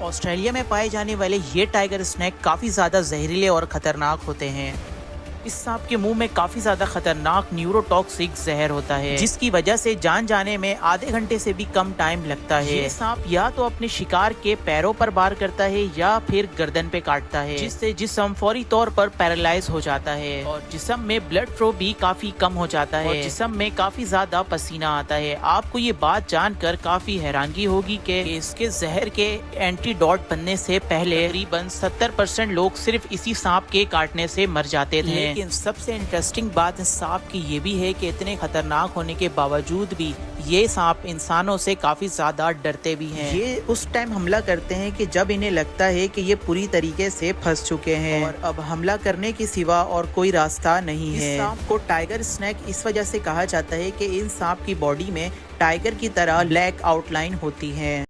Australia میں پائے جانے والے یہ ٹائیگر اسنیک کافی زیادہ زہریلے اور خطرناک ہوتے ہیں۔ اس سانپ کے منہ میں کافی زیادہ خطرناک نیوروٹاکسک زہر ہوتا ہے، جس کی وجہ سے جان جانے میں آدھے گھنٹے سے بھی کم ٹائم لگتا ہے۔ یہ سانپ یا تو اپنے شکار کے پیروں پر وار کرتا ہے یا پھر گردن پہ کاٹتا ہے، جس سے جسم فوری طور پر پیرالائز ہو جاتا ہے اور جسم میں بلڈ فلو بھی کافی کم ہو جاتا ہے اور جسم میں کافی زیادہ پسینہ آتا ہے۔ آپ کو یہ بات جان کر کافی حیرانگی ہوگی کہ اس کے زہر کے اینٹی ڈوٹ بننے سے پہلے تقریباً 70% لوگ صرف اسی سانپ کے کاٹنے سے مر جاتے تھے۔ لیکن سب سے انٹرسٹنگ بات سانپ کی یہ بھی ہے کہ اتنے خطرناک ہونے کے باوجود بھی یہ سانپ انسانوں سے کافی زیادہ ڈرتے بھی ہیں۔ یہ اس ٹائم حملہ کرتے ہیں کہ جب انہیں لگتا ہے کہ یہ پوری طریقے سے پھنس چکے ہیں اور اب حملہ کرنے کے سوا اور کوئی راستہ نہیں ہے۔ اس سانپ کو ٹائیگر اسنیک اس وجہ سے کہا جاتا ہے کہ ان سانپ کی باڈی میں ٹائیگر کی طرح بلیک آؤٹ لائن ہوتی ہے۔